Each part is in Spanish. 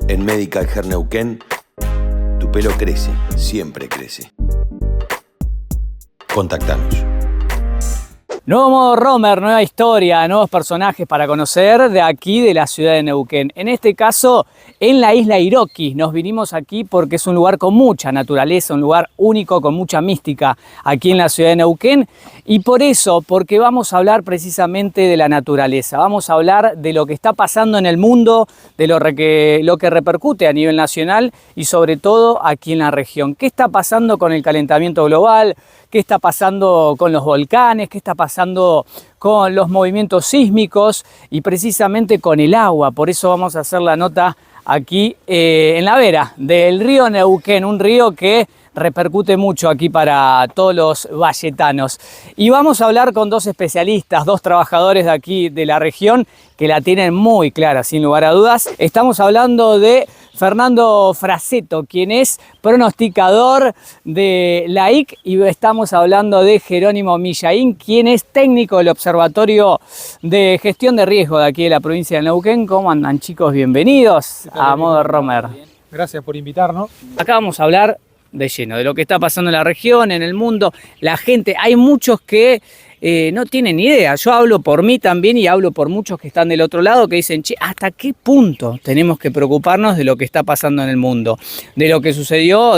En Medical Hair Neuquén, tu pelo crece, siempre crece. Contactanos. Nuevo modo Romer, nueva historia, nuevos personajes para conocer de aquí de la ciudad de Neuquén. En este caso, en la isla Iroquí. Nos vinimos aquí porque es un lugar con mucha naturaleza, un lugar único, con mucha mística aquí en la ciudad de Neuquén. Y por eso, porque vamos a hablar precisamente de la naturaleza. Vamos a hablar de lo que está pasando en el mundo, de lo que repercute a nivel nacional y sobre todo aquí en la región. ¿Qué está pasando con el calentamiento global? ¿Qué está pasando con los volcanes? ¿Qué está pasando con los movimientos sísmicos? Y precisamente con el agua. Por eso vamos a hacer la nota aquí en la vera del río Neuquén, un río que repercute mucho aquí para todos los valletanos. Y vamos a hablar con dos especialistas, dos trabajadores de aquí de la región que la tienen muy clara, sin lugar a dudas. Estamos hablando de Fernando Fraseto, quien es pronosticador de la IC, y estamos hablando de Jerónimo Millaín, quien es técnico del Observatorio de Gestión de Riesgo de aquí de la provincia de Neuquén. ¿Cómo andan, chicos? Bienvenidos a Modo Romer. Gracias por invitarnos. Acá vamos a hablar de lleno de lo que está pasando en la región, en el mundo. La gente, hay muchos que no tienen ni idea. Yo hablo por mí también y hablo por muchos que están del otro lado que dicen, che, ¿hasta qué punto tenemos que preocuparnos de lo que está pasando en el mundo? De lo que sucedió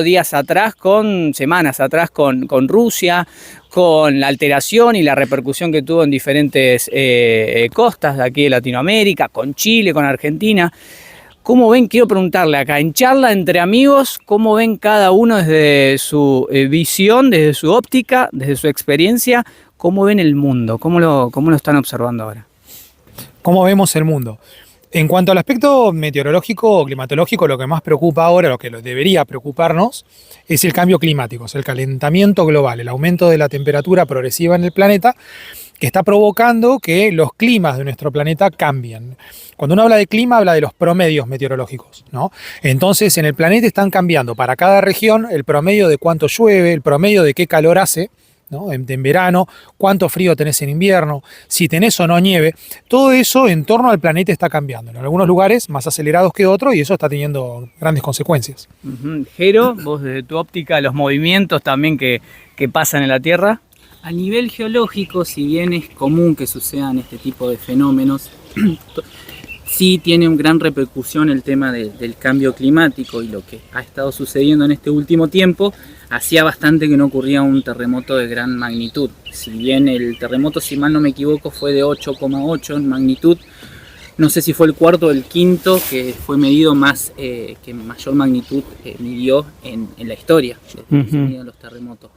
semanas atrás con Rusia, con la alteración y la repercusión que tuvo en diferentes costas de aquí de Latinoamérica, con Chile, con Argentina. ¿Cómo ven? Quiero preguntarle acá, en charla entre amigos, ¿cómo ven cada uno desde su visión, desde su óptica, desde su experiencia? ¿Cómo ven el mundo? ¿Cómo lo están observando ahora? ¿Cómo vemos el mundo? En cuanto al aspecto meteorológico o climatológico, lo que más preocupa ahora, lo que debería preocuparnos, es el cambio climático, es el calentamiento global, el aumento de la temperatura progresiva en el planeta, que está provocando que los climas de nuestro planeta cambien. Cuando uno habla de clima, habla de los promedios meteorológicos, ¿no? Entonces, en el planeta están cambiando para cada región el promedio de cuánto llueve, el promedio de qué calor hace, ¿no? En verano, cuánto frío tenés en invierno, si tenés o no nieve. Todo eso en torno al planeta está cambiando. En algunos lugares más acelerados que otros, y eso está teniendo grandes consecuencias. Jero, vos desde tu óptica, los movimientos también que pasan en la Tierra. A nivel geológico, si bien es común que sucedan este tipo de fenómenos, sí tiene una gran repercusión el tema del cambio climático, y lo que ha estado sucediendo en este último tiempo, hacía bastante que no ocurría un terremoto de gran magnitud. Si bien el terremoto, si mal no me equivoco, fue de 8,8 en magnitud, no sé si fue el cuarto o el quinto que fue medido más, que mayor magnitud midió en la historia desde que se miden los terremotos.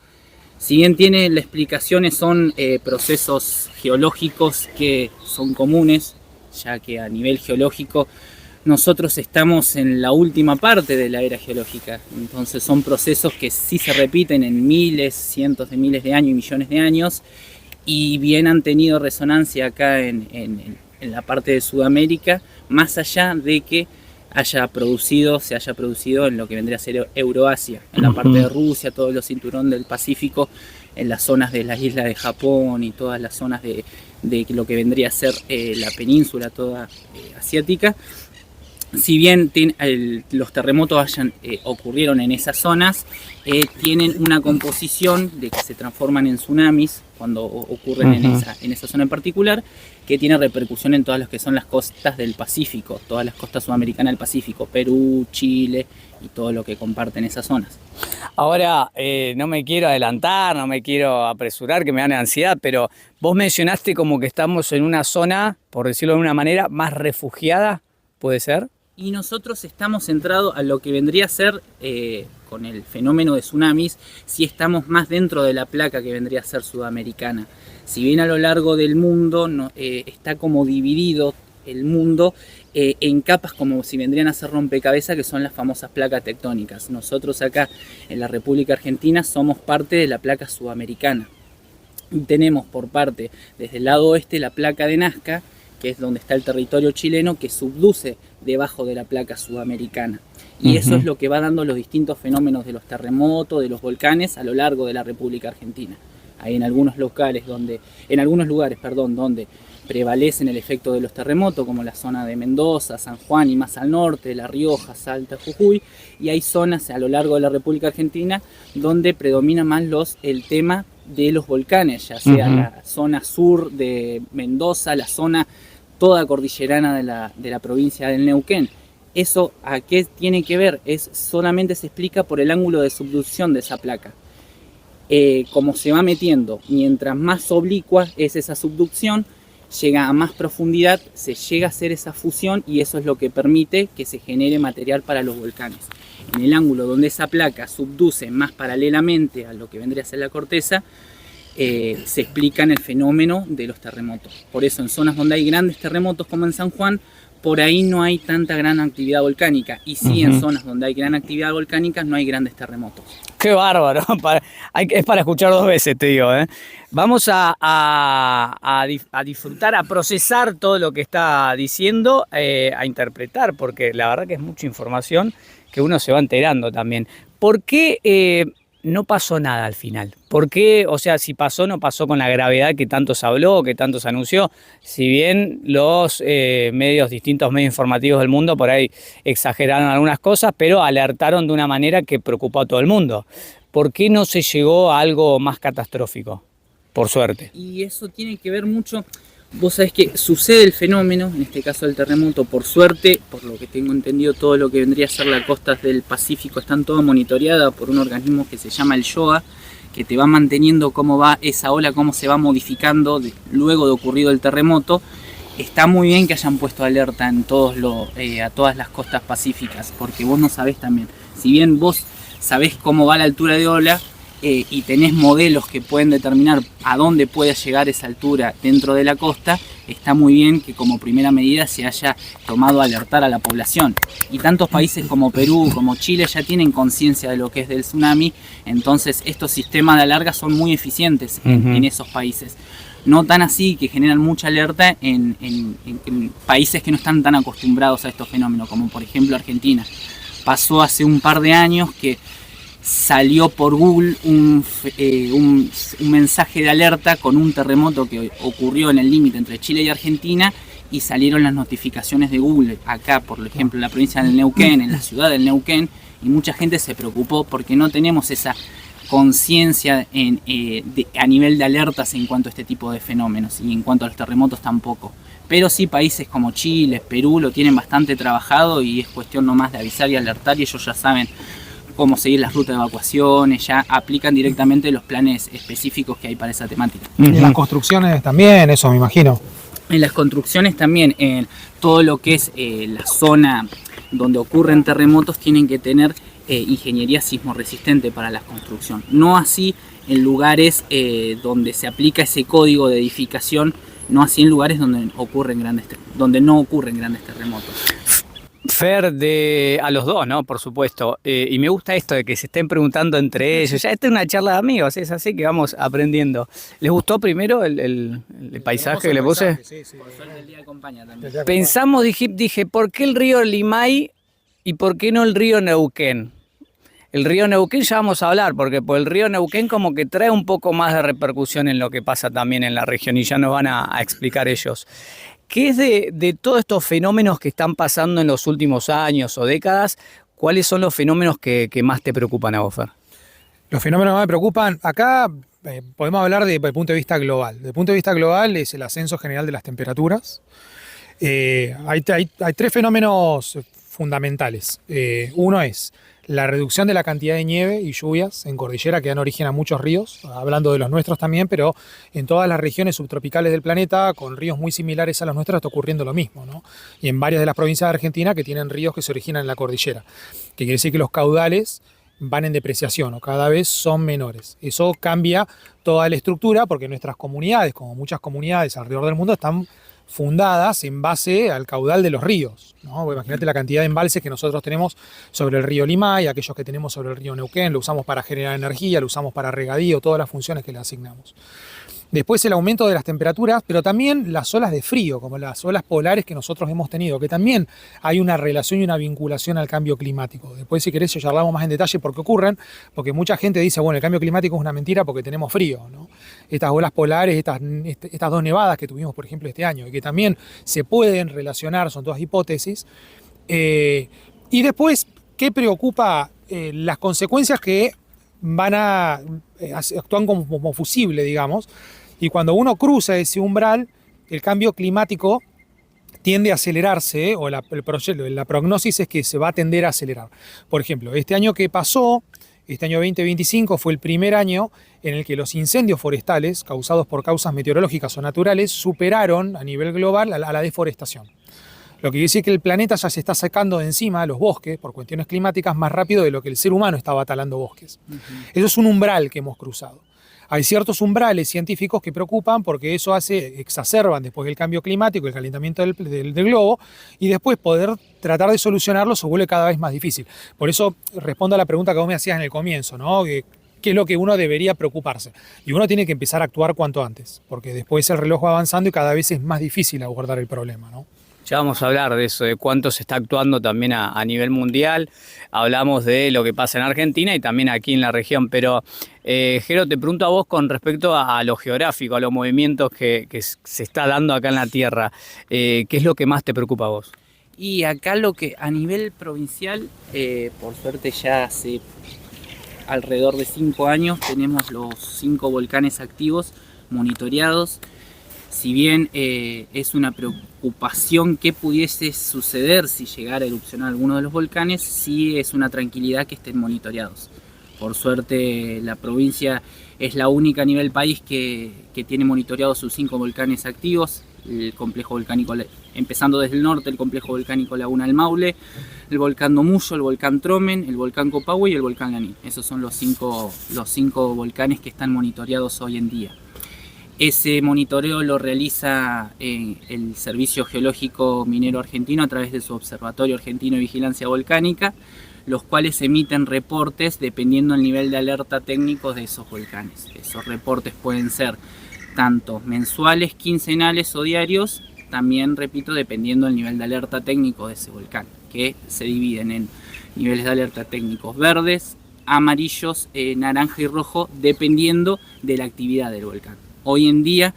Si bien tiene las explicaciones, son procesos geológicos que son comunes, ya que a nivel geológico nosotros estamos en la última parte de la era geológica. Entonces son procesos que sí se repiten en miles, cientos de miles de años y millones de años, y bien han tenido resonancia acá en la parte de Sudamérica, más allá de que se haya producido en lo que vendría a ser Euroasia, en la parte de Rusia, todo el cinturón del Pacífico, en las zonas de las islas de Japón y todas las zonas de lo que vendría a ser la península toda asiática. Si bien los terremotos ocurrieron en esas zonas, tienen una composición de que se transforman en tsunamis cuando ocurren en esa zona en particular, que tiene repercusión en todas las que son las costas del Pacífico, todas las costas sudamericanas del Pacífico, Perú, Chile y todo lo que comparten esas zonas. Ahora, no me quiero adelantar, no me quiero apresurar, que me da ansiedad, pero vos mencionaste como que estamos en una zona, por decirlo de una manera, más refugiada, ¿puede ser? Y nosotros estamos centrados a lo que vendría a ser, con el fenómeno de tsunamis, si estamos más dentro de la placa que vendría a ser sudamericana. Si bien a lo largo del mundo está como dividido el mundo en capas como si vendrían a ser rompecabezas, que son las famosas placas tectónicas. Nosotros acá en la República Argentina somos parte de la placa sudamericana. Y tenemos por parte, desde el lado oeste, la placa de Nazca, que es donde está el territorio chileno, que subduce debajo de la placa sudamericana. Y eso es lo que va dando los distintos fenómenos de los terremotos, de los volcanes a lo largo de la República Argentina. Hay en algunos lugares donde prevalecen el efecto de los terremotos, como la zona de Mendoza, San Juan y más al norte, La Rioja, Salta, Jujuy, y hay zonas a lo largo de la República Argentina donde predomina más el tema de los volcanes, ya sea la zona sur de Mendoza, la zona toda cordillerana de la provincia del Neuquén. ¿Eso a qué tiene que ver? Solamente se explica por el ángulo de subducción de esa placa. Como se va metiendo, mientras más oblicua es esa subducción, llega a más profundidad, se llega a hacer esa fusión y eso es lo que permite que se genere material para los volcanes. En el ángulo donde esa placa subduce más paralelamente a lo que vendría a ser la corteza, se explica en el fenómeno de los terremotos. Por eso en zonas donde hay grandes terremotos como en San Juan, por ahí no hay tanta gran actividad volcánica, y sí en zonas donde hay gran actividad volcánica no hay grandes terremotos. ¡Qué bárbaro! Es para escuchar 2 veces, te digo. Vamos a disfrutar, a procesar todo lo que está diciendo, a interpretar, porque la verdad que es mucha información que uno se va enterando también. ¿Por qué no pasó nada al final? ¿Por qué? O sea, si pasó, no pasó con la gravedad que tanto se habló, que tanto se anunció. Si bien los distintos medios informativos del mundo por ahí exageraron algunas cosas, pero alertaron de una manera que preocupó a todo el mundo. ¿Por qué no se llegó a algo más catastrófico? Por suerte. Y eso tiene que ver mucho. Vos sabés que sucede el fenómeno, en este caso del terremoto, por suerte, por lo que tengo entendido, todo lo que vendría a ser las costas del Pacífico están todas monitoreadas por un organismo que se llama el YOA, que te va manteniendo cómo va esa ola, cómo se va modificando luego de ocurrido el terremoto. Está muy bien que hayan puesto alerta en a todas las costas pacíficas, porque vos no sabés también, si bien vos sabés cómo va la altura de ola, y tenés modelos que pueden determinar a dónde puede llegar esa altura dentro de la costa, está muy bien que como primera medida se haya tomado alertar a la población. Y tantos países como Perú, como Chile ya tienen conciencia de lo que es del tsunami, entonces estos sistemas de alarga son muy eficientes en esos países. No tan así, que generan mucha alerta en países que no están tan acostumbrados a estos fenómenos, como por ejemplo Argentina. Pasó hace un par de años que salió por Google un mensaje de alerta con un terremoto que ocurrió en el límite entre Chile y Argentina, y salieron las notificaciones de Google acá, por ejemplo en la provincia del Neuquén, en la ciudad del Neuquén, y mucha gente se preocupó porque no tenemos esa conciencia a nivel de alertas en cuanto a este tipo de fenómenos, y en cuanto a los terremotos tampoco. Pero sí países como Chile, Perú lo tienen bastante trabajado, y es cuestión nomás de avisar y alertar, y ellos ya saben cómo seguir las rutas de evacuaciones, ya aplican directamente los planes específicos que hay para esa temática. Y las construcciones también, eso me imagino. En las construcciones también, en todo lo que es la zona donde ocurren terremotos, tienen que tener ingeniería sismo resistente para la construcción. No así en lugares donde se aplica ese código de edificación, no así en lugares donde no ocurren grandes terremotos. Fer, a los dos, ¿no? Por supuesto. Y me gusta esto de que se estén preguntando entre ellos. Ya esta es una charla de amigos, es así que vamos aprendiendo. ¿Les gustó primero el paisaje que le puse? Sí. Por suerte el día acompaña también. Pensamos, dije, ¿por qué el río Limay y por qué no el río Neuquén? El río Neuquén ya vamos a hablar, porque por el río Neuquén como que trae un poco más de repercusión en lo que pasa también en la región, y ya nos van a explicar ellos. ¿Qué es de todos estos fenómenos que están pasando en los últimos años o décadas? ¿Cuáles son los fenómenos que más te preocupan a vos, Fer? Los fenómenos que más me preocupan, acá podemos hablar desde el punto de vista global. Desde el punto de vista global es el ascenso general de las temperaturas. Hay 3 fenómenos fundamentales. Uno es la reducción de la cantidad de nieve y lluvias en cordillera, que dan origen a muchos ríos, hablando de los nuestros también, pero en todas las regiones subtropicales del planeta, con ríos muy similares a los nuestros, está ocurriendo lo mismo, ¿no? Y en varias de las provincias de Argentina que tienen ríos que se originan en la cordillera, que quiere decir que los caudales van en depreciación o cada vez son menores. Eso cambia toda la estructura, porque nuestras comunidades, como muchas comunidades alrededor del mundo, están fundadas en base al caudal de los ríos, ¿no? Imagínate la cantidad de embalses que nosotros tenemos sobre el río Limay, aquellos que tenemos sobre el río Neuquén, lo usamos para generar energía, lo usamos para regadío, todas las funciones que le asignamos. Después el aumento de las temperaturas, pero también las olas de frío, como las olas polares que nosotros hemos tenido, que también hay una relación y una vinculación al cambio climático. Después, si querés, charlamos más en detalle por qué ocurren, porque mucha gente dice, bueno, el cambio climático es una mentira porque tenemos frío, ¿no? Estas olas polares, estas dos nevadas que tuvimos, por ejemplo, este año, y que también se pueden relacionar, son todas hipótesis. Y después, ¿qué preocupa? Las consecuencias que actúan como fusible, digamos. Y cuando uno cruza ese umbral, el cambio climático tiende a acelerarse, o la prognosis es que se va a tender a acelerar. Por ejemplo, este año que pasó, este año 2025, fue el primer año en el que los incendios forestales, causados por causas meteorológicas o naturales, superaron a nivel global a la deforestación. Lo que quiere decir que el planeta ya se está sacando de encima los bosques, por cuestiones climáticas, más rápido de lo que el ser humano estaba talando bosques. Eso es un umbral que hemos cruzado. Hay ciertos umbrales científicos que preocupan porque eso exacerban después del cambio climático, el calentamiento del globo, y después poder tratar de solucionarlo se vuelve cada vez más difícil. Por eso respondo a la pregunta que vos me hacías en el comienzo, ¿no? ¿Qué es lo que uno debería preocuparse? Y uno tiene que empezar a actuar cuanto antes, porque después el reloj va avanzando y cada vez es más difícil abordar el problema, ¿no? Ya vamos a hablar de eso, de cuánto se está actuando también a nivel mundial. Hablamos de lo que pasa en Argentina y también aquí en la región. Pero, Jero, te pregunto a vos con respecto a lo geográfico, a los movimientos que se está dando acá en la Tierra. ¿Qué es lo que más te preocupa a vos? Y acá lo que a nivel provincial, por suerte ya hace alrededor de 5 años tenemos los 5 volcanes activos monitoreados. Si bien es una preocupación que pudiese suceder si llegara a erupcionar alguno de los volcanes, sí es una tranquilidad que estén monitoreados. Por suerte la provincia es la única a nivel país que tiene monitoreados sus 5 volcanes activos. El complejo volcánico, empezando desde el norte, el complejo volcánico Laguna del Maule, el volcán Domullo, el volcán Tromen, el volcán Copahue y el volcán Lanín. Esos son los cinco volcanes que están monitoreados hoy en día. Ese monitoreo lo realiza el Servicio Geológico Minero Argentino a través de su Observatorio Argentino de Vigilancia Volcánica, los cuales emiten reportes dependiendo del nivel de alerta técnico de esos volcanes. Esos reportes pueden ser tanto mensuales, quincenales o diarios, también, repito, dependiendo del nivel de alerta técnico de ese volcán, que se dividen en niveles de alerta técnicos verdes, amarillos, naranja y rojo, dependiendo de la actividad del volcán. Hoy en día,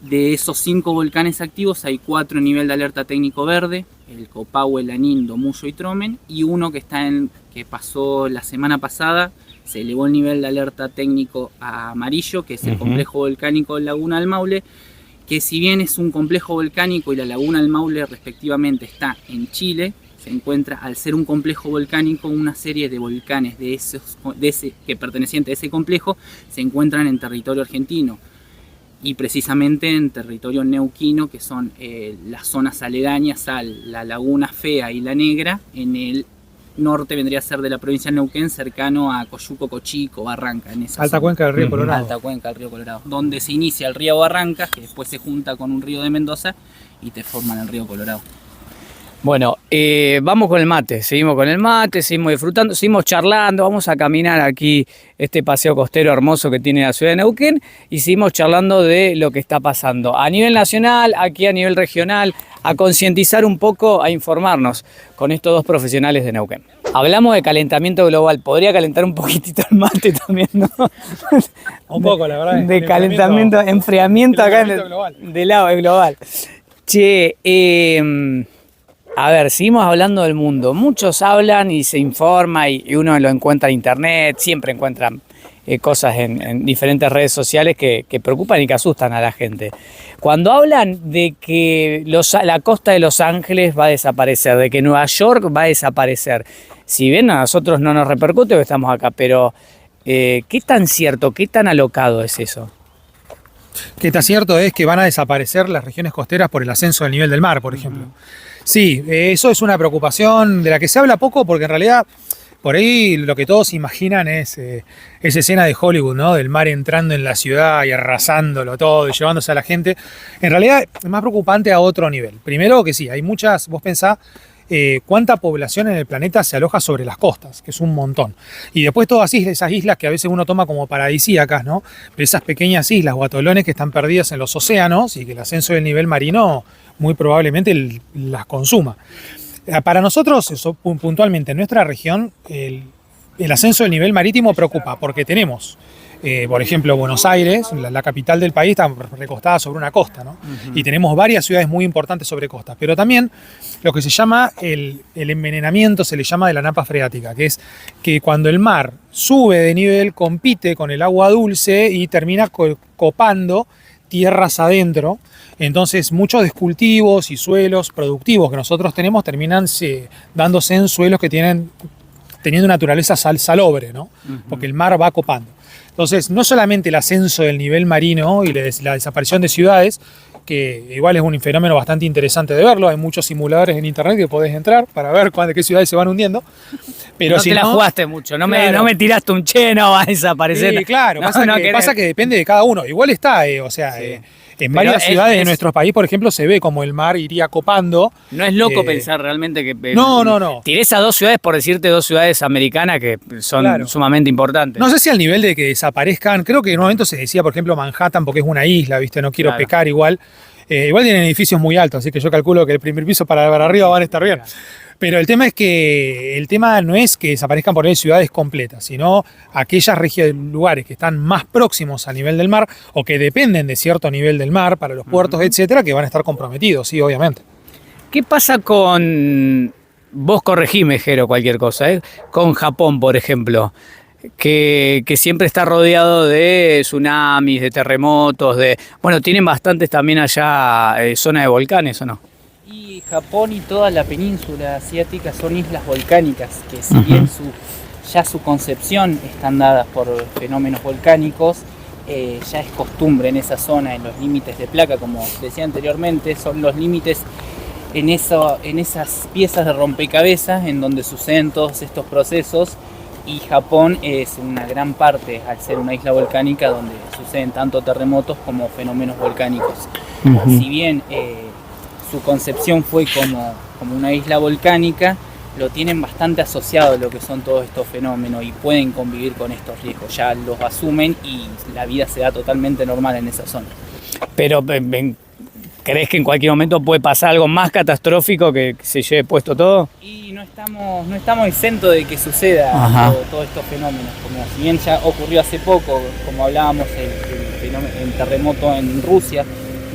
de esos 5 volcanes activos, hay 4 en nivel de alerta técnico verde, el Copahue, Lanín, Domullo y Tromen, y uno que pasó la semana pasada, se elevó el nivel de alerta técnico a amarillo, que es el complejo volcánico Laguna del Maule, que si bien es un complejo volcánico y la Laguna del Maule respectivamente está en Chile, se encuentra, al ser un complejo volcánico, una serie de volcanes que pertenecientes a ese complejo se encuentran en territorio argentino. Y precisamente en territorio neuquino, que son las zonas aledañas a la Laguna Fea y la Negra. En el norte vendría a ser de la provincia de Neuquén, cercano a Coyuco, Cochico, Barranca. En esa Alta zona. cuenca del río Colorado. Alta cuenca del río Colorado, donde se inicia el río Barrancas, que después se junta con un río de Mendoza y te forman el río Colorado. Bueno, vamos con el mate, seguimos disfrutando, seguimos charlando, vamos a caminar aquí este paseo costero hermoso que tiene la ciudad de Neuquén y seguimos charlando de lo que está pasando a nivel nacional, aquí a nivel regional, a concientizar un poco, a informarnos con estos dos profesionales de Neuquén. Hablamos de calentamiento global, podría calentar un poquitito el mate también, ¿no? Un poco, la verdad. De calentamiento, enfriamiento acá del agua global. Che, a ver, seguimos hablando del mundo. Muchos hablan y se informa y uno lo encuentra en internet, siempre encuentran cosas en diferentes redes sociales que preocupan y que asustan a la gente. Cuando hablan de que la costa de Los Ángeles va a desaparecer, de que Nueva York va a desaparecer, si bien a nosotros no nos repercute porque estamos acá, pero ¿qué tan cierto, qué tan alocado es eso? Que está cierto es que van a desaparecer las regiones costeras por el ascenso del nivel del mar, por ejemplo. Sí, eso es una preocupación de la que se habla poco porque en realidad por ahí lo que todos imaginan es esa escena de Hollywood, ¿no? Del mar entrando en la ciudad y arrasándolo todo y llevándose a la gente. En realidad es más preocupante a otro nivel. Primero que sí, hay muchas, vos pensás, cuánta población en el planeta se aloja sobre las costas, que es un montón. Y después todas esas islas que a veces uno toma como paradisíacas, ¿no? Pero esas pequeñas islas o atolones que están perdidas en los océanos y que el ascenso del nivel marino muy probablemente las consuma. Para nosotros, eso, puntualmente en nuestra región, el ascenso del nivel marítimo preocupa porque tenemos, por ejemplo, Buenos Aires, la capital del país, está recostada sobre una costa, ¿no? Y tenemos varias ciudades muy importantes sobre costas, pero también lo que se llama el envenenamiento, se le llama de la napa freática, que es que cuando el mar sube de nivel, compite con el agua dulce y termina copando tierras adentro. Entonces muchos descultivos y suelos productivos que nosotros tenemos terminan dándose en suelos que teniendo naturaleza salobre, ¿no? Porque el mar va copando. Entonces, no solamente el ascenso del nivel marino y la desaparición de ciudades, que igual es un fenómeno bastante interesante de verlo, hay muchos simuladores en internet que podés entrar para ver qué ciudades se van hundiendo. Pero no si te la jugaste mucho, no me tiraste un no va a desaparecer. Sí, claro, No, pasa que depende de cada uno. Igual está, en varias ciudades de nuestro país, por ejemplo, se ve como el mar iría copando. No es loco pensar realmente que... No. Tiré esas 2 ciudades, por decirte 2 ciudades americanas que son sumamente importantes. No sé si al nivel de que desaparezcan, creo que en un momento se decía, por ejemplo, Manhattan, porque es una isla, ¿viste? No quiero pecar igual. Igual tienen edificios muy altos, así que yo calculo que el primer piso para arriba van a estar bien. Pero el tema no es que desaparezcan por ahí ciudades completas, sino aquellas lugares que están más próximos al nivel del mar o que dependen de cierto nivel del mar para los puertos, etcétera, que van a estar comprometidos, sí, obviamente. ¿Qué pasa con, vos corregime, Jero, cualquier cosa, con Japón, por ejemplo? Que siempre está rodeado de tsunamis, de terremotos, bueno, tienen bastantes también allá zona de volcanes, ¿o no? Y Japón y toda la península asiática son islas volcánicas, que si bien ya su concepción están dadas por fenómenos volcánicos, ya es costumbre en esa zona, en los límites de placa, como decía anteriormente, son los límites en esas piezas de rompecabezas en donde suceden todos estos procesos. Y Japón es una gran parte, al ser una isla volcánica, donde suceden tanto terremotos como fenómenos volcánicos. Si bien su concepción fue como una isla volcánica, lo tienen bastante asociado a lo que son todos estos fenómenos y pueden convivir con estos riesgos. Ya los asumen y la vida se da totalmente normal en esa zona. Pero ¿crees que en cualquier momento puede pasar algo más catastrófico que se lleve puesto todo? Y no estamos exentos de que suceda todos estos fenómenos. Como si bien ya ocurrió hace poco, como hablábamos, el terremoto en Rusia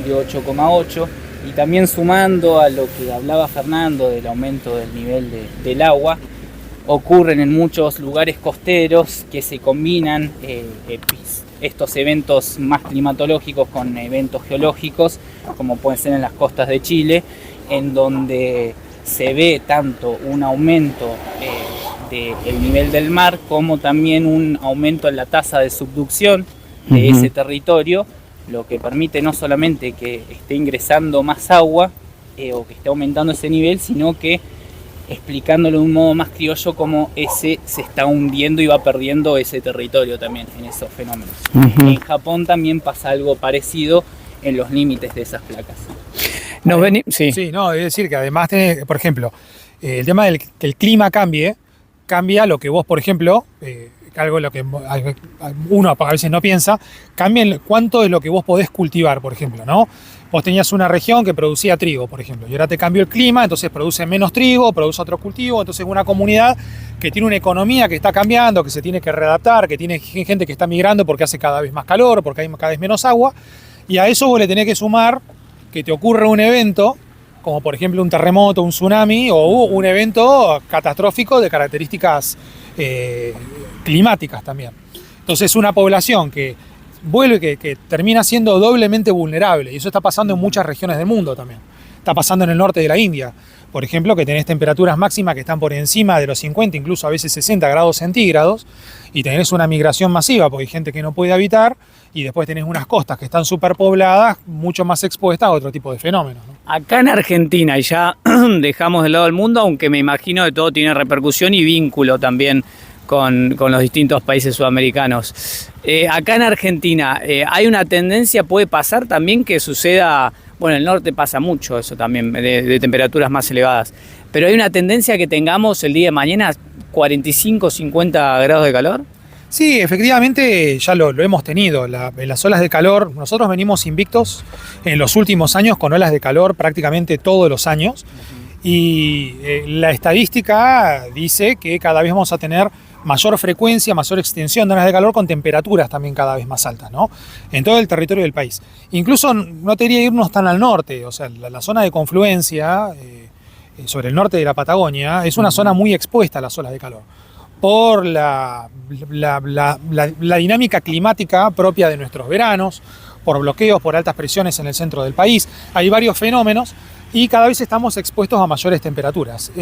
de 8,8, y también sumando a lo que hablaba Fernando del aumento del nivel del agua, ocurren en muchos lugares costeros que se combinan estos eventos más climatológicos con eventos geológicos, como pueden ser en las costas de Chile, en donde se ve tanto un aumento del nivel del mar como también un aumento en la tasa de subducción de ese territorio, lo que permite no solamente que esté ingresando más agua o que esté aumentando ese nivel, sino que, explicándolo de un modo más criollo, como se está hundiendo y va perdiendo ese territorio también en esos fenómenos. En Japón también pasa algo parecido en los límites de esas placas. Sí, no, es decir que además, por ejemplo, el tema del que el clima cambia lo que vos, por ejemplo, algo lo que uno a veces no piensa, cambia cuánto es lo que vos podés cultivar, por ejemplo, ¿no? Vos tenías una región que producía trigo, por ejemplo, y ahora te cambió el clima, entonces produce menos trigo, produce otro cultivo, entonces una comunidad que tiene una economía que está cambiando, que se tiene que readaptar, que tiene gente que está migrando porque hace cada vez más calor, porque hay cada vez menos agua, y a eso vos le tenés que sumar que te ocurre un evento, como por ejemplo un terremoto, un tsunami o un evento catastrófico de características climáticas también. Entonces una población que termina siendo doblemente vulnerable, y eso está pasando en muchas regiones del mundo también. Está pasando en el norte de la India, por ejemplo, que tenés temperaturas máximas que están por encima de los 50, incluso a veces 60 grados centígrados, y tenés una migración masiva porque hay gente que no puede habitar, y después tenés unas costas que están superpobladas, mucho más expuestas a otro tipo de fenómenos, ¿no? Acá en Argentina, y ya dejamos de lado el mundo, aunque me imagino que todo tiene repercusión y vínculo también con los distintos países sudamericanos. Acá en Argentina hay una tendencia, puede pasar también que suceda Bueno, en el norte pasa mucho eso también, de temperaturas más elevadas. Pero hay una tendencia que tengamos el día de mañana 45, 50 grados de calor. Sí, efectivamente ya lo hemos tenido. En las olas de calor, nosotros venimos invictos en los últimos años con olas de calor prácticamente todos los años. Y la estadística dice que cada vez vamos a tener mayor frecuencia, mayor extensión de olas de calor con temperaturas también cada vez más altas, ¿no? En todo el territorio del país. Incluso no te diría irnos tan al norte, o sea, la zona de confluencia sobre el norte de la Patagonia es una zona muy expuesta a las olas de calor por la dinámica climática propia de nuestros veranos, por bloqueos, por altas presiones en el centro del país. Hay varios fenómenos y cada vez estamos expuestos a mayores temperaturas.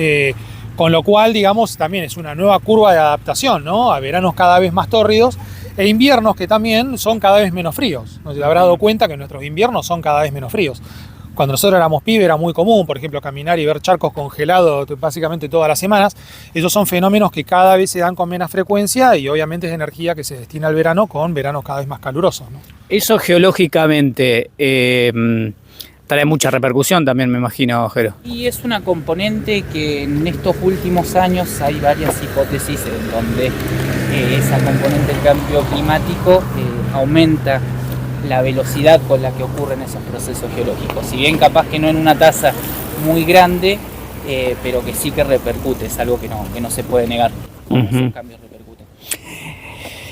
Con lo cual, digamos, también es una nueva curva de adaptación, ¿no? A veranos cada vez más tórridos e inviernos que también son cada vez menos fríos. No se habrá dado cuenta que nuestros inviernos son cada vez menos fríos. Cuando nosotros éramos pibes era muy común, por ejemplo, caminar y ver charcos congelados básicamente todas las semanas. Esos son fenómenos que cada vez se dan con menos frecuencia y obviamente es energía que se destina al verano con veranos cada vez más calurosos, ¿no? Eso geológicamente trae mucha repercusión también, me imagino, Jero. Y es una componente que en estos últimos años hay varias hipótesis en donde esa componente del cambio climático aumenta la velocidad con la que ocurren esos procesos geológicos. Si bien capaz que no en una tasa muy grande, pero que sí que repercute, es algo que no se puede negar. Esos cambios repercuten.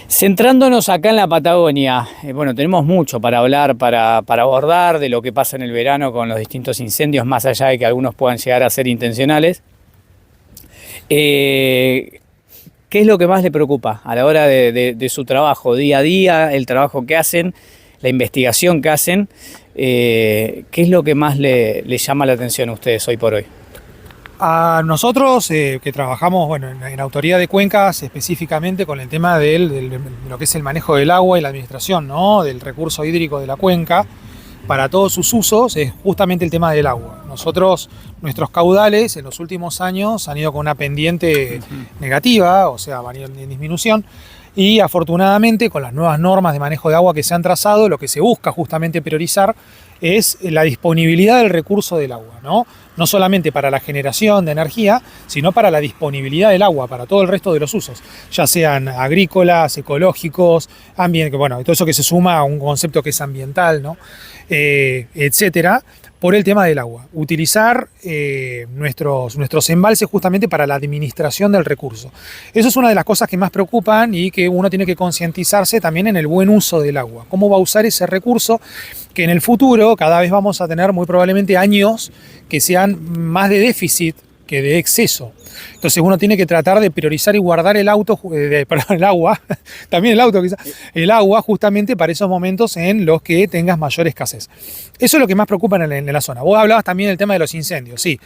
Centrándonos acá en la Patagonia, bueno, tenemos mucho para hablar, para abordar de lo que pasa en el verano con los distintos incendios, más allá de que algunos puedan llegar a ser intencionales. ¿Qué es lo que más le preocupa a la hora de su trabajo, día a día, el trabajo que hacen, la investigación que hacen? ¿Qué es lo que más le llama la atención a ustedes hoy por hoy? A nosotros que trabajamos bueno, en autoría de cuencas específicamente con el tema de lo que es el manejo del agua y la administración, ¿no? Del recurso hídrico de la cuenca para todos sus usos es justamente el tema del agua. Nuestros caudales en los últimos años han ido con una pendiente negativa, o sea, van en disminución. Y afortunadamente con las nuevas normas de manejo de agua que se han trazado, lo que se busca justamente priorizar es la disponibilidad del recurso del agua, ¿no? No solamente para la generación de energía, sino para la disponibilidad del agua, para todo el resto de los usos, ya sean agrícolas, ecológicos, ambiente, bueno, todo eso que se suma a un concepto que es ambiental, ¿no? Etcétera, por el tema del agua. Utilizar nuestros embalses justamente para la administración del recurso. Eso es una de las cosas que más preocupan y que uno tiene que concientizarse también en el buen uso del agua. Cómo va a usar ese recurso que en el futuro cada vez vamos a tener muy probablemente años que sean más de déficit que de exceso. Entonces uno tiene que tratar de priorizar y guardar el agua, también el auto quizás, el agua justamente para esos momentos en los que tengas mayor escasez. Eso es lo que más preocupa en la zona. Vos hablabas también del tema de los incendios, sí.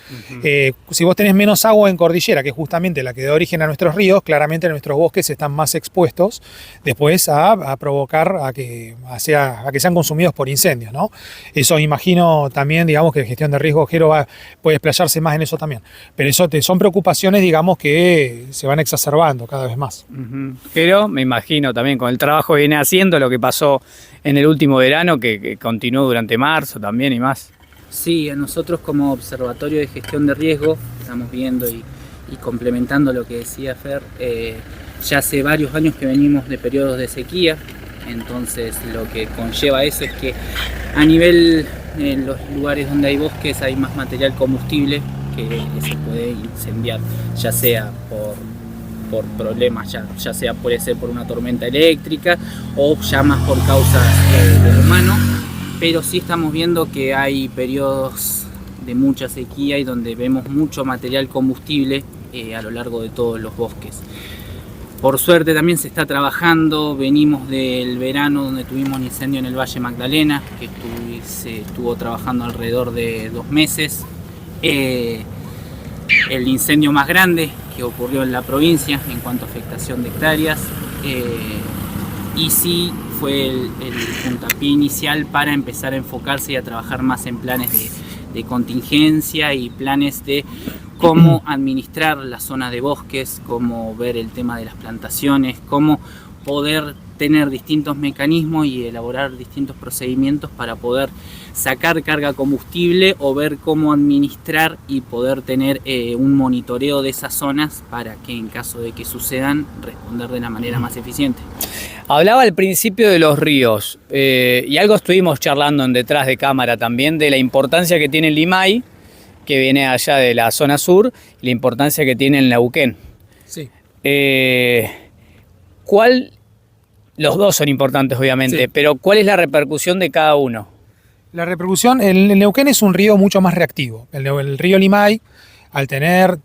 Si vos tenés menos agua en cordillera, que es justamente la que da origen a nuestros ríos, claramente nuestros bosques están más expuestos después a provocar a que sean consumidos por incendios, ¿no? Eso imagino también, digamos, que gestión de riesgo, Jero puede explayarse más en eso también. Pero eso son preocupaciones, digamos, que se van exacerbando cada vez más. Pero me imagino también con el trabajo que viene haciendo, lo que pasó en el último verano, que continuó durante marzo también y más. Sí, a nosotros como Observatorio de Gestión de Riesgo estamos viendo y complementando lo que decía Fer, ya hace varios años que venimos de periodos de sequía, entonces lo que conlleva eso es que a nivel en los lugares donde hay bosques hay más material combustible que se puede incendiar, ya sea por problemas, ya sea puede ser por una tormenta eléctrica o ya más por causas del humano, pero sí estamos viendo que hay periodos de mucha sequía y donde vemos mucho material combustible a lo largo de todos los bosques. Por suerte también se está trabajando, venimos del verano donde tuvimos un incendio en el Valle Magdalena, que se estuvo trabajando alrededor de 2 meses. El incendio más grande que ocurrió en la provincia en cuanto a afectación de hectáreas, y sí fue el puntapié inicial para empezar a enfocarse y a trabajar más en planes de contingencia y planes de cómo administrar la zona de bosques, cómo ver el tema de las plantaciones, cómo poder tener distintos mecanismos y elaborar distintos procedimientos para poder sacar carga combustible o ver cómo administrar y poder tener un monitoreo de esas zonas para que en caso de que sucedan responder de la manera más eficiente. Hablaba al principio de los ríos y algo estuvimos charlando en detrás de cámara también de la importancia que tiene el Limay, que viene allá de la zona sur, y la importancia que tiene el Neuquén. Sí. Los dos son importantes obviamente, Sí. pero ¿cuál es la repercusión de cada uno? La repercusión, el Neuquén es un río mucho más reactivo. El río Limay, al tener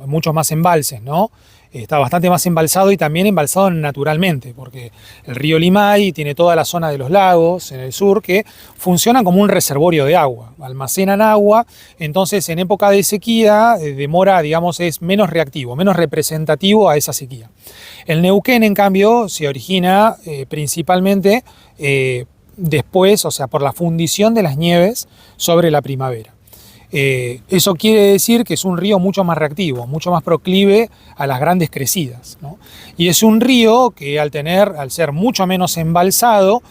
muchos más embalses, ¿no? Está bastante más embalsado y también embalsado naturalmente, porque el río Limay tiene toda la zona de los lagos en el sur que funcionan como un reservorio de agua, almacenan agua, entonces en época de sequía es menos reactivo, menos representativo a esa sequía. El Neuquén, en cambio, se origina principalmente después, o sea, por la fundición de las nieves sobre la primavera. Eso quiere decir que es un río mucho más reactivo, mucho más proclive a las grandes crecidas, ¿no? Y es un río que al ser mucho menos embalsado,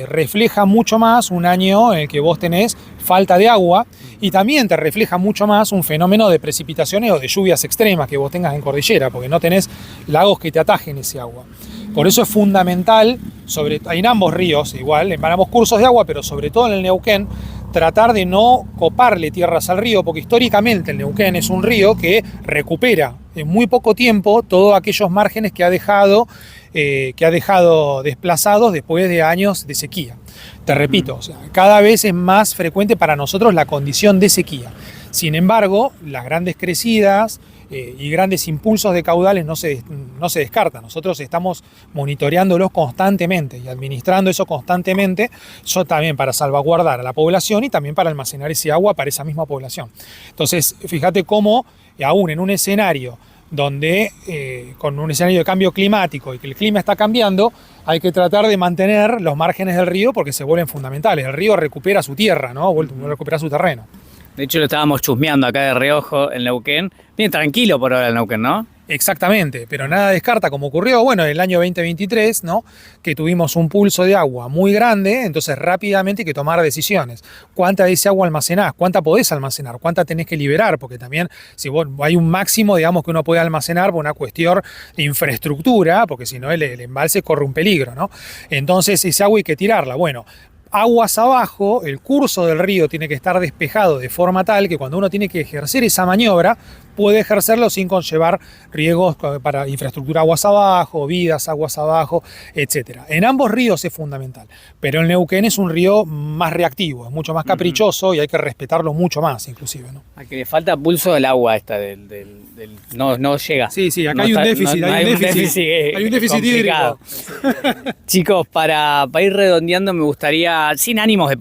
refleja mucho más un año en el que vos tenés falta de agua y también te refleja mucho más un fenómeno de precipitaciones o de lluvias extremas que vos tengas en cordillera, porque no tenés lagos que te atajen ese agua. Por eso es fundamental, en ambos ríos igual, en ambos cursos de agua, pero sobre todo en el Neuquén, tratar de no coparle tierras al río, porque históricamente el Neuquén es un río que recupera en muy poco tiempo todos aquellos márgenes que ha dejado desplazados después de años de sequía. Te repito, o sea, cada vez es más frecuente para nosotros la condición de sequía. Sin embargo, las grandes crecidas y grandes impulsos de caudales no se descartan. Nosotros estamos monitoreándolos constantemente y administrando eso constantemente, eso también para salvaguardar a la población y también para almacenar ese agua para esa misma población. Entonces, fíjate cómo aún en un escenario donde con un escenario de cambio climático y que el clima está cambiando, hay que tratar de mantener los márgenes del río porque se vuelven fundamentales. El río recupera su tierra, ¿no? Recupera su terreno. De hecho, lo estábamos chusmeando acá de reojo en Neuquén. Bien tranquilo por ahora el Neuquén, ¿no? Exactamente, pero nada descarta, como ocurrió, en el año 2023, ¿no? Que tuvimos un pulso de agua muy grande, entonces rápidamente hay que tomar decisiones. ¿Cuánta de ese agua almacenás? ¿Cuánta podés almacenar? ¿Cuánta tenés que liberar? Porque también, si hay un máximo, digamos, que uno puede almacenar por una cuestión de infraestructura, porque si no el embalse corre un peligro, ¿no? Entonces ese agua hay que tirarla. Bueno, aguas abajo, el curso del río tiene que estar despejado de forma tal que cuando uno tiene que ejercer esa maniobra, puede ejercerlo sin conllevar riesgos para infraestructura aguas abajo, vidas aguas abajo, etc. En ambos ríos es fundamental, pero el Neuquén es un río más reactivo, es mucho más caprichoso y hay que respetarlo mucho más inclusive, ¿no? A que le falta pulso del agua no llega. Sí, acá No hay un está- déficit, no- hay un déficit complicado. hídrico. Chicos, para ir redondeando me gustaría, sin ánimos de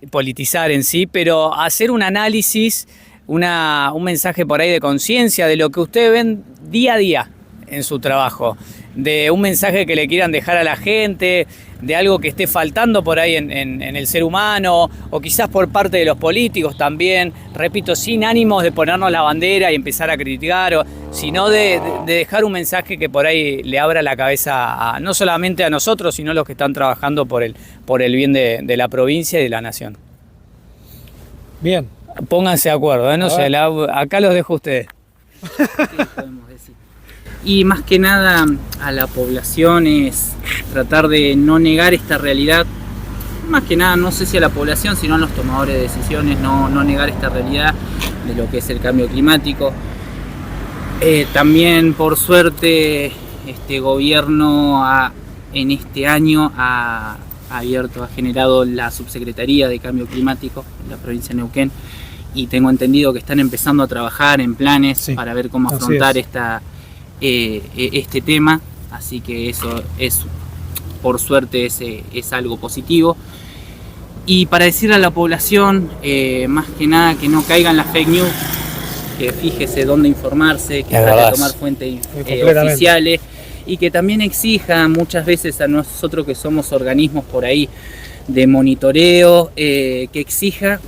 politizar en sí, pero hacer un análisis, un mensaje por ahí de conciencia de lo que ustedes ven día a día en su trabajo, de un mensaje que le quieran dejar a la gente, de algo que esté faltando por ahí en el ser humano, o quizás por parte de los políticos también, repito, sin ánimos de ponernos la bandera y empezar a criticar, sino de dejar un mensaje que por ahí le abra la cabeza no solamente a nosotros, sino a los que están trabajando por el bien de la provincia y de la nación. Bien. Pónganse de acuerdo, ¿eh? No sé, acá los dejo a ustedes. Sí, podemos decir. Y más que nada a la población es tratar de no negar esta realidad. Más que nada, no sé si a la población, sino a los tomadores de decisiones, no negar esta realidad de lo que es el cambio climático. También, por suerte, este gobierno en este año ha generado la Subsecretaría de Cambio Climático en la provincia de Neuquén, y tengo entendido que están empezando a trabajar en planes para ver cómo afrontar este tema, así que eso es, por suerte, es algo positivo. Y para decirle a la población, más que nada, que no caigan las fake news, que fíjese dónde informarse, que trate de tomar fuentes oficiales, y que también exija muchas veces a nosotros que somos organismos por ahí de monitoreo, que exija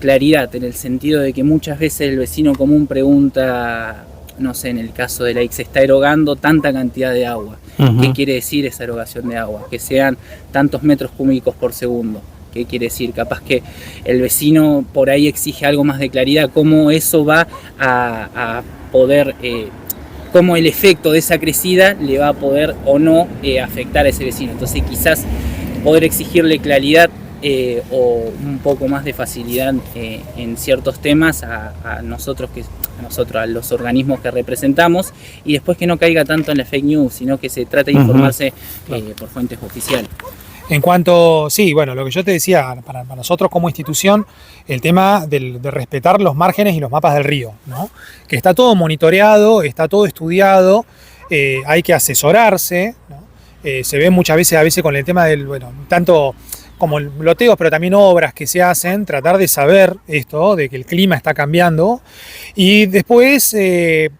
claridad, en el sentido de que muchas veces el vecino común pregunta no sé, en el caso de la Ix se está erogando tanta cantidad de agua. ¿Qué quiere decir esa erogación de agua? Que sean tantos metros cúbicos por segundo. ¿Qué quiere decir? Capaz que el vecino por ahí exige algo más de claridad, cómo eso va a poder, cómo el efecto de esa crecida le va a poder o no afectar a ese vecino. Entonces quizás poder exigirle claridad o un poco más de facilidad en ciertos temas a nosotros, a los organismos que representamos, y después que no caiga tanto en la fake news, sino que se trate de informarse por fuentes oficiales. En cuanto, sí, bueno, lo que yo te decía, para nosotros como institución, el tema de respetar los márgenes y los mapas del río, ¿no? Que está todo monitoreado, está todo estudiado, hay que asesorarse, ¿no? Se ve muchas veces, a veces con el tema del, bueno, tanto como loteos, pero también obras que se hacen, tratar de saber esto, de que el clima está cambiando, y después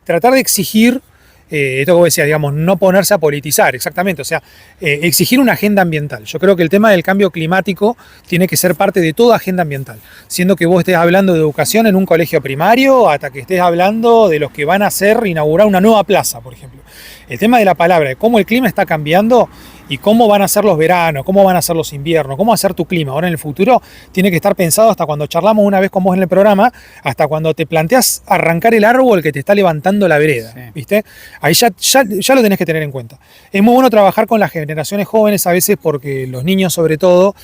tratar de exigir, esto que vos decías, digamos, no ponerse a politizar, exactamente, o sea, exigir una agenda ambiental. Yo creo que el tema del cambio climático tiene que ser parte de toda agenda ambiental, siendo que vos estés hablando de educación en un colegio primario, hasta que estés hablando de los que van a inaugurar una nueva plaza, por ejemplo. El tema de la palabra, de cómo el clima está cambiando y cómo van a ser los veranos, cómo van a ser los inviernos, cómo va a ser tu clima ahora en el futuro, tiene que estar pensado hasta cuando charlamos una vez con vos en el programa, hasta cuando te planteas arrancar el árbol que te está levantando la vereda, sí. ¿Viste? Ahí ya lo tenés que tener en cuenta. Es muy bueno trabajar con las generaciones jóvenes a veces porque los niños sobre todo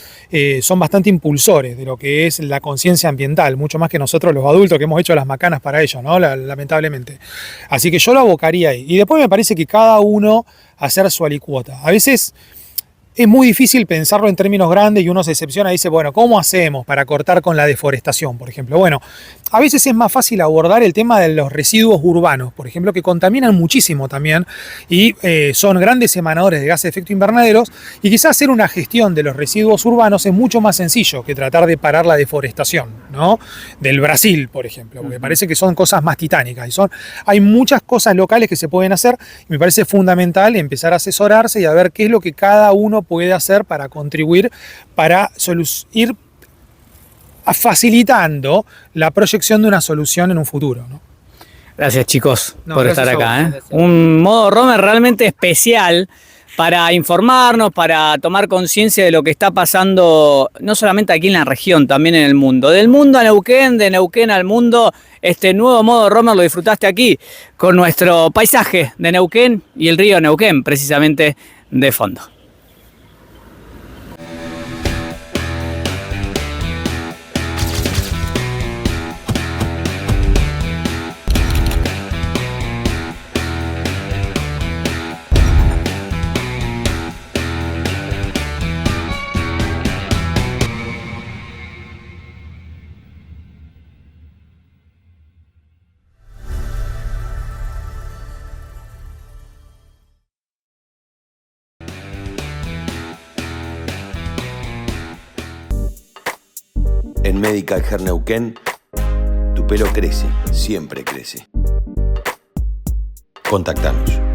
son bastante impulsores de lo que es la conciencia ambiental, mucho más que nosotros los adultos que hemos hecho las macanas para ellos, ¿no? Lamentablemente. Así que yo lo abocaría ahí. Y después me parece que cada uno hacer su alicuota. A veces es muy difícil pensarlo en términos grandes y uno se decepciona y dice, bueno, ¿cómo hacemos para cortar con la deforestación, por ejemplo? Bueno, a veces es más fácil abordar el tema de los residuos urbanos, por ejemplo, que contaminan muchísimo también y son grandes emanadores de gases de efecto invernaderos, y quizás hacer una gestión de los residuos urbanos es mucho más sencillo que tratar de parar la deforestación, ¿no? Del Brasil, por ejemplo, porque parece que son cosas más titánicas y hay muchas cosas locales que se pueden hacer y me parece fundamental empezar a asesorarse y a ver qué es lo que cada uno puede hacer para contribuir, para ir facilitando la proyección de una solución en un futuro, ¿no? Gracias, chicos, por gracias estar acá. Gracias. Un modo Romer realmente especial para informarnos, para tomar conciencia de lo que está pasando, no solamente aquí en la región, también en el mundo. Del mundo a Neuquén, de Neuquén al mundo, este nuevo modo Romer lo disfrutaste aquí, con nuestro paisaje de Neuquén y el río Neuquén, precisamente de fondo. En Medical Hair Neuquén, tu pelo crece, siempre crece. Contactanos.